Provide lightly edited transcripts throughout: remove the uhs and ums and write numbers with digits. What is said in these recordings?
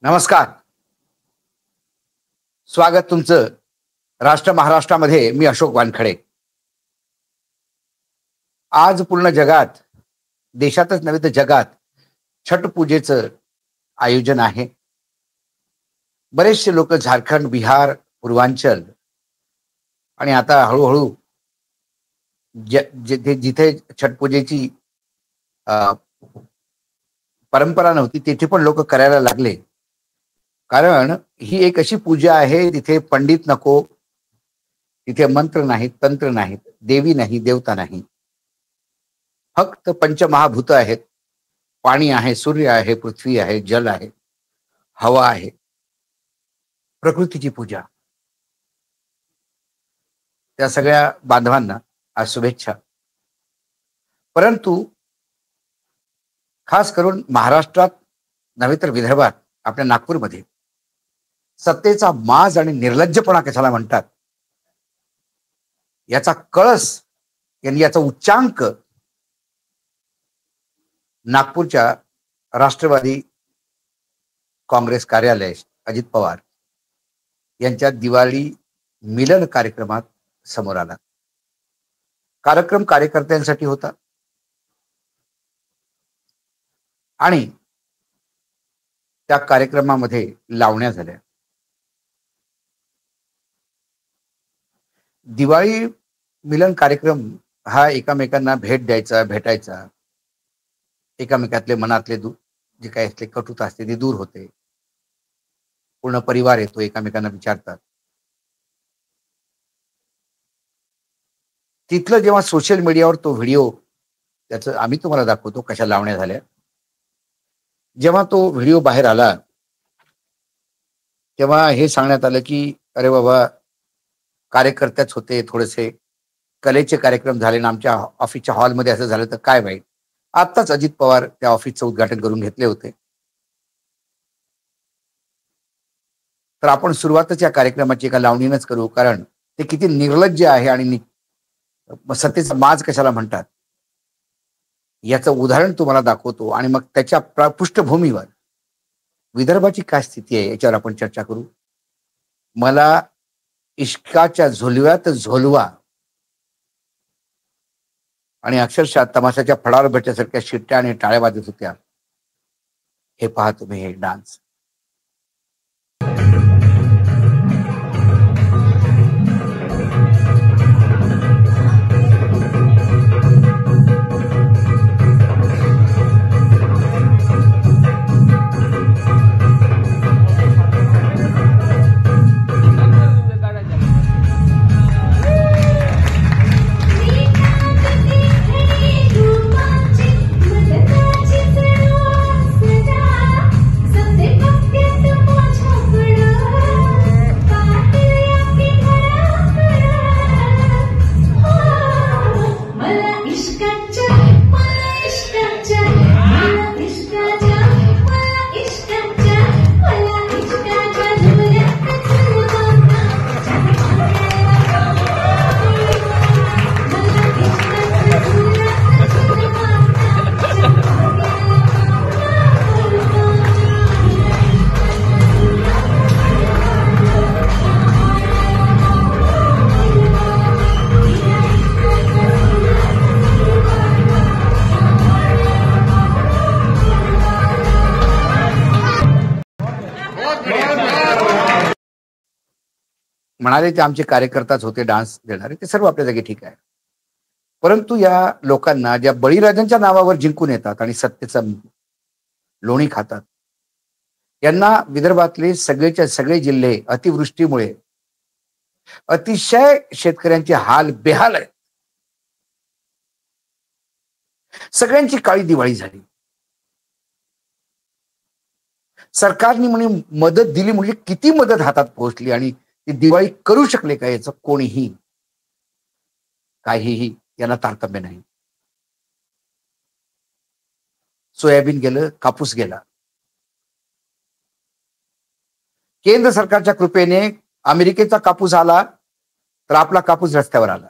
नमस्कार. स्वागत तुमचं राष्ट्र महाराष्ट्रामध्ये. मी अशोक वानखडे. आज पूर्ण जगात, देशातच नव्हे तर जगात छठ पूजेचं आयोजन आहे. बरेचसे लोक झारखंड, बिहार, पूर्वांचल आणि आता हळूहळू जिथे छठ पूजेची परंपरा नव्हती तिथे पण लोक करायला लागले. कारण ही एक अशी पूजा आहे तिथे पंडित नको, तिथे मंत्र नाहीत, तंत्र नाहीत, देवी नाही, देवता नाही, फक्त पंचमहाभूत आहेत. पाणी आहे, सूर्य आहे, पृथ्वी आहे, जल आहे, हवा आहे. प्रकृतीची पूजा. त्या सगळ्या बांधवांना आज शुभेच्छा. परंतु खास करून महाराष्ट्रात नव्हे तर विदर्भात, आपल्या नागपूरमध्ये सत्तेचा माज आणि निर्लज्जपणा कशाला म्हणतात याचा कळस, याचा उच्चांक नागपूरच्या राष्ट्रवादी काँग्रेस कार्यालय अजित पवार यांच्या दिवाळी मिलन कार्यक्रमात समोर आला. कार्यक्रम कार्यकर्त्यांसाठी होता आणि त्या कार्यक्रमामध्ये लावण्या झाल्या. दिवाळी मिलन कार्यक्रम हा एकमेकांना भेट द्यायचा, भेटायचा, एकमेकातले मनातले जे काही असले कटुता असते ती दूर होते. पूर्ण परिवार येतो, एकमेकांना विचारतात. तिथलं जेव्हा सोशल मीडियावर तो व्हिडिओ, त्याचं आम्ही तुम्हाला दाखवतो कशा लावण्या झाल्या. जेव्हा तो व्हिडिओ बाहेर आला तेव्हा हे सांगण्यात आलं की अरे बाबा, कार्यकर्त्याच होते, थोडेसे कलेचे कार्यक्रम झाले ना आमच्या ऑफिसच्या हॉलमध्ये असं झालं तर काय वाईट. आत्ताच अजित पवार त्या ऑफिसचं उद्घाटन करून घेतले होते. तर आपण सुरुवातच या कार्यक्रमाची एका लावणीनच करू, कारण ते किती निर्लज्ज आहे आणि सत्तेचा माज कशाला म्हणतात याचं उदाहरण तुम्हाला दाखवतो आणि मग त्याच्या पृष्ठभूमीवर विदर्भाची काय स्थिती आहे याच्यावर आपण चर्चा करू. मला इश्काच्या झुलव्यात झोलवा आणि अक्षरशः तमाशाच्या फडावर भेटल्यासारख्या शिट्ट्या आणि टाळ्या वाजत होत्या. हे पहा तुम्ही, हे डान्स. म्हणाले ते आमचे कार्यकर्ताच होते डान्स देणारे, ते सर्व आपल्या जागी ठीक आहे. परंतु या लोकांना ज्या बळीराजांच्या नावावर जिंकून येतात आणि सत्तेचं लोणी खातात, यांना विदर्भातले सगळेच्या सगळे जिल्हे अतिवृष्टीमुळे अतिशय शेतकऱ्यांचे हाल बेहाल आहेत. सगळ्यांची काळी दिवाळी झाली. सरकारने म्हणे मदत दिली, म्हणजे किती मदत हातात पोहोचली आणि ती दिवाळी करू शकले का याचं कोणीही काहीही यांना तारतम्य नाही. सोयाबीन गेलं, कापूस गेला. केंद्र सरकारच्या कृपेने अमेरिकेचा कापूस आला तर आपला कापूस रस्त्यावर आला.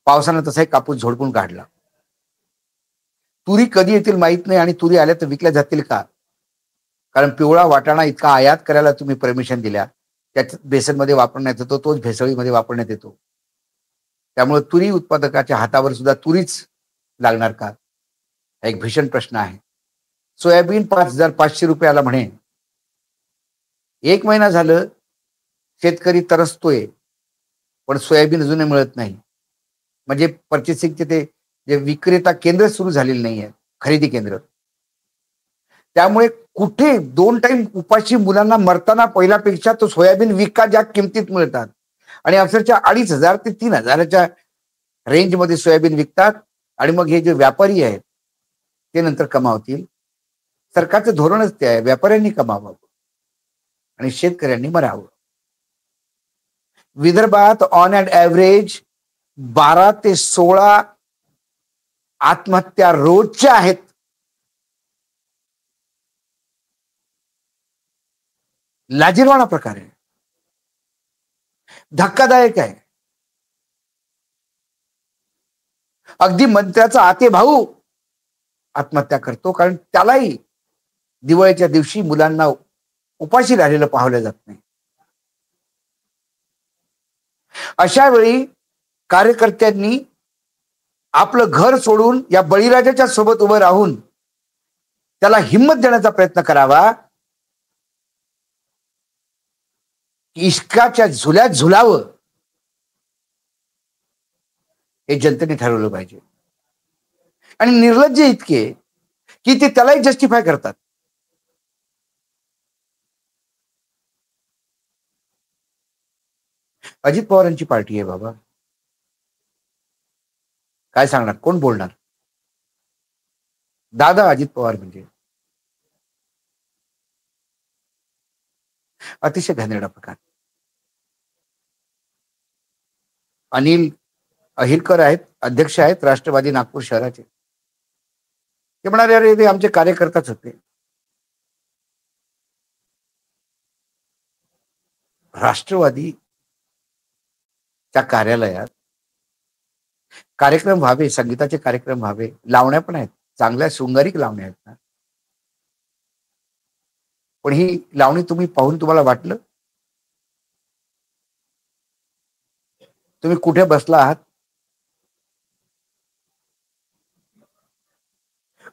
पावसानं तसाही कापूस झोडपून काढला. तुरी कधी येतील माहित नाही आणि तुरी आल्या तर विकल्या जातील का कारण पिवळा वाटाणा इतका आयात करायला तुम्ही परमिशन दिल्या, त्यात बेसनमध्ये वापरण्यात येतो, तोच भेसळीमध्ये वापरण्यात येतो. त्यामुळे तुरी उत्पादकाच्या हातावर सुद्धा तुरीच लागणार का? हा एक भीषण प्रश्न आहे. सोयाबीन 5,500 रुपयाला म्हणे. 1 महिना झालं शेतकरी तरसतोय, पण सोयाबीन अजूनही मिळत नाही. म्हणजे पर्चेसिंगचे ते जे विक्रेता केंद्र सुरू झालेली नाही आहे, खरेदी केंद्र. त्यामुळे कुठे 2 टाइम उपाशी मुलांना मरताना पहिल्यापेक्षा तो सोयाबीन विका ज्या किमतीत मिळतात आणि अक्षरशः 2,500 ते 3,000च्या रेंजमध्ये सोयाबीन विकतात आणि मग हे जे व्यापारी आहेत ते नंतर कमावतील. सरकारचं धोरणच ते आहे, व्यापाऱ्यांनी कमावावं आणि शेतकऱ्यांनी मरावं. विदर्भात ऑन अँड ॲव्हरेज 12 ते 16 आत्महत्या रोजच्या आहेत. लाजिरवाणा प्रकार आहे, धक्कादायक आहे. अगदी मंत्र्याचा आते भाऊ आत्महत्या करतो, कारण त्यालाही दिवाळीच्या दिवशी मुलांना उपाशी राहिलेलं पाहिलं जात नाही. अशा वेळी कार्यकर्त्यांनी आपलं घर सोडून या बळीराजाच्या सोबत उभं राहून त्याला हिंमत देण्याचा प्रयत्न करावा. इश्काच्या झुल्यात झुलावं हे जनतेने ठरवलं पाहिजे. आणि निर्लज्ज इतके की ते त्यालाही जस्टिफाय करतात. अजित पवारांची पार्टी आहे बाबा, काय सांगणार, कोण बोलणार? दादा अजित पवार म्हणजे अतिशय घाणेरडा प्रकार. अनिल अहिरकर आहेत, अध्यक्ष आहेत राष्ट्रवादी नागपूर शहराचे. ते म्हणाले अरे ते आमचे कार्यकर्ताच होते. राष्ट्रवादीच्या कार्यालयात कार्यक्रम व्हावे, संगीताचे कार्यक्रम व्हावे, लावण्या पण आहेत, चांगल्या शृंगारिक लावण्या आहेत ना. पण ही लावणी तुम्ही पाहून तुम्हाला वाटलं तुम्ही कुठे बसला आहात?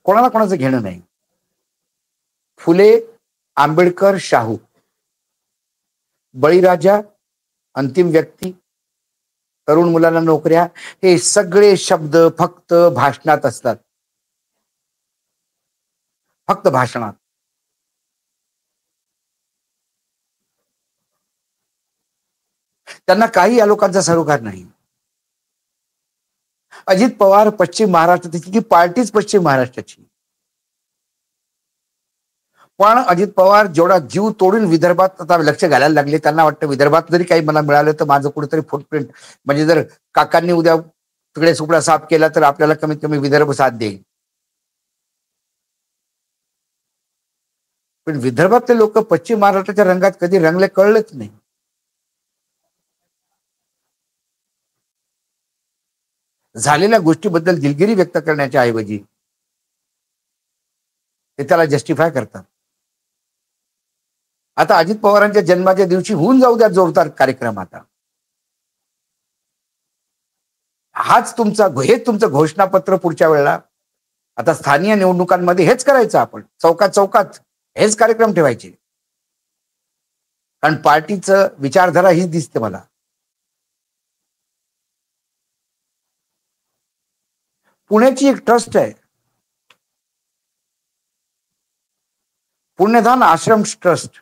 कोणाला कोणाचं घेणं नाही. फुले, आंबेडकर, शाहू, बळीराजा, अंतिम व्यक्ती, तरुण मुलांना नोकऱ्या, हे सगळे शब्द फक्त भाषणात असतात, फक्त भाषणात. त्यांना काही या लोकांचा सरोकार नाही. अजित पवार पश्चिम महाराष्ट्राची, ती पार्टीच पश्चिम महाराष्ट्राची. पण अजित पवार जेवढा जीव तोडून विदर्भात आता लक्ष घालायला लागले, त्यांना वाटतं विदर्भात जरी काही मला मिळालं तर माझं कुठेतरी फुटप्रिंट, म्हणजे जर काकांनी उद्या तिकडे सुपडा साफ केला तर आपल्याला कमीत कमी विदर्भ साथ देईल. पण विदर्भातले लोक पश्चिम महाराष्ट्राच्या रंगात कधी रंगले कळलंच नाही. झालेल्या गोष्टीबद्दल दिलगिरी व्यक्त करण्याच्या ऐवजी ते त्याला जस्टिफाय करतात. आता अजित पवारांच्या जन्माच्या दिवशी होऊन जाऊ द्या जोरदार कार्यक्रम. आता हेच तुमचं घोषणापत्र पुढच्या वेळेला. आता स्थानिक निवडणुकांमध्ये हेच करायचं, आपण चौकात चौकात हेच कार्यक्रम ठेवायचे. कारण पार्टीचं विचारधारा हीच दिसते मला. पुण्याची एक ट्रस्ट आहे, पुण्यदान आश्रम ट्रस्ट.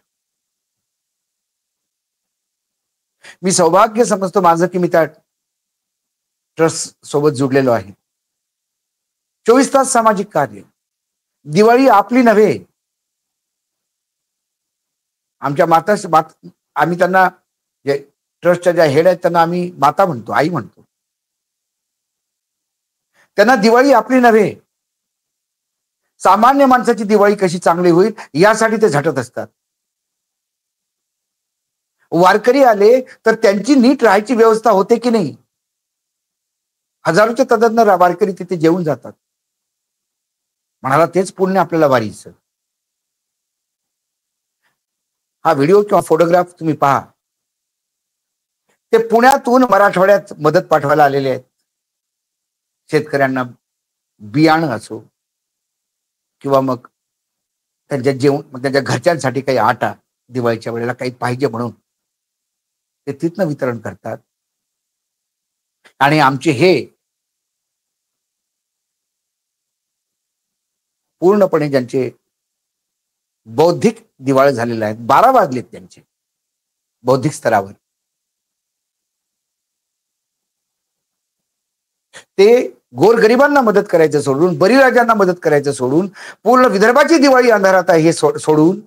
मी सौभाग्य समजतो माझं की मी त्या ट्रस्ट सोबत जुडलेलो आहे. 24 तास सामाजिक कार्य. दिवाळी आपली नव्हे, आमच्या आम्ही त्यांना ट्रस्टच्या ज्या हेड आहेत त्यांना आम्ही माता म्हणतो, आई म्हणतो. त्यांना दिवाळी आपली नव्हे, सामान्य माणसाची दिवाळी कशी चांगली होईल यासाठी ते झटत असतात. वारकरी आले तर त्यांची नीट राहायची व्यवस्था होते की नाही. हजारोच्या तदांना वारकरी तिथे जेवून जातात. म्हणाला तेच पुण्य आपल्याला वारीचं. हा व्हिडिओ किंवा फोटोग्राफ तुम्ही पहा. ते पुण्यातून मराठवाड्यात मदत पाठवायला आलेले आहेत. शेतकऱ्यांना बियाणं असो किंवा मग त्यांच्या जेवण, त्यांच्या घरच्यांसाठी काही आटा दिवाळीच्या वेळेला काही पाहिजे म्हणून ते तिथनं वितरण करतात. आणि आमचे हे पूर्णपणे ज्यांचे बौद्धिक दिवाळे झालेले आहेत, 12 वाजलेत त्यांचे बौद्धिक स्तरावर, ते गोरगरिबांना मदत करायचं सोडून, बळीराजांना मदत करायचं सोडून, पूर्ण विदर्भाची दिवाळी अंधारात आहे हे सोडून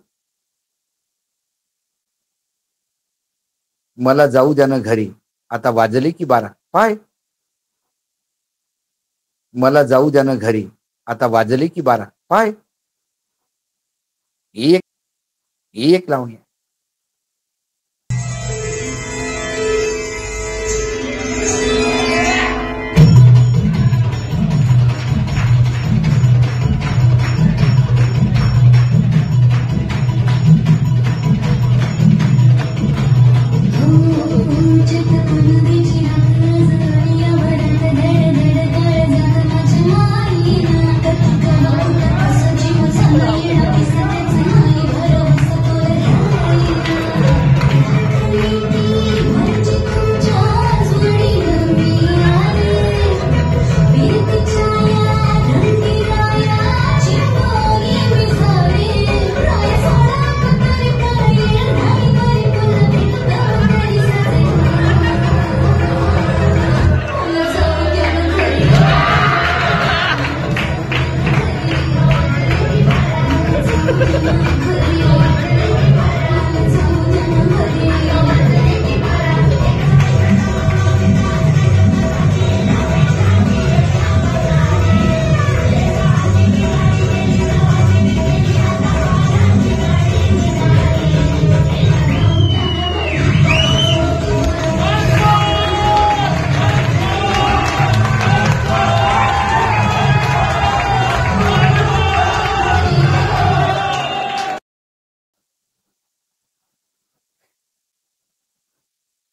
मला जाऊ द्या ना घरी आता वाजले की 12. पाय, मला जाऊ द्या ना घरी आता वाजले की 12. पाय, एक एक लावणी.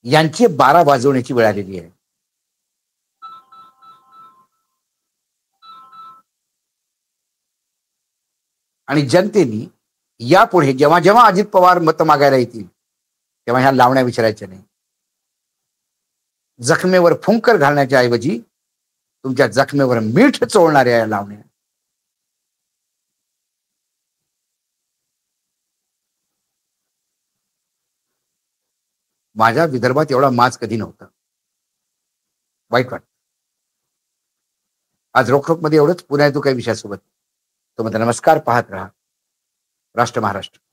यांची 12 वाजवण्याची वेळ आलेली आहे. आणि जनतेने यापुढे जेव्हा जेव्हा अजित पवार मत मागायला येतील तेव्हा ह्या लावण्या विचारायच्या नाही. जखमेवर फुंकर घालण्याच्या ऐवजी तुमच्या जखमेवर मीठ चोळणाऱ्या या लावण्या. माझ्या विदर्भात एवढा माज कधी नव्हता. वाईट वाटत. आज रोखोक मध्ये एवढंच. पुन्हा येतो काही विषयासोबत. तो म्हणता नमस्कार. पाहत राहा राष्ट्र महाराष्ट्र.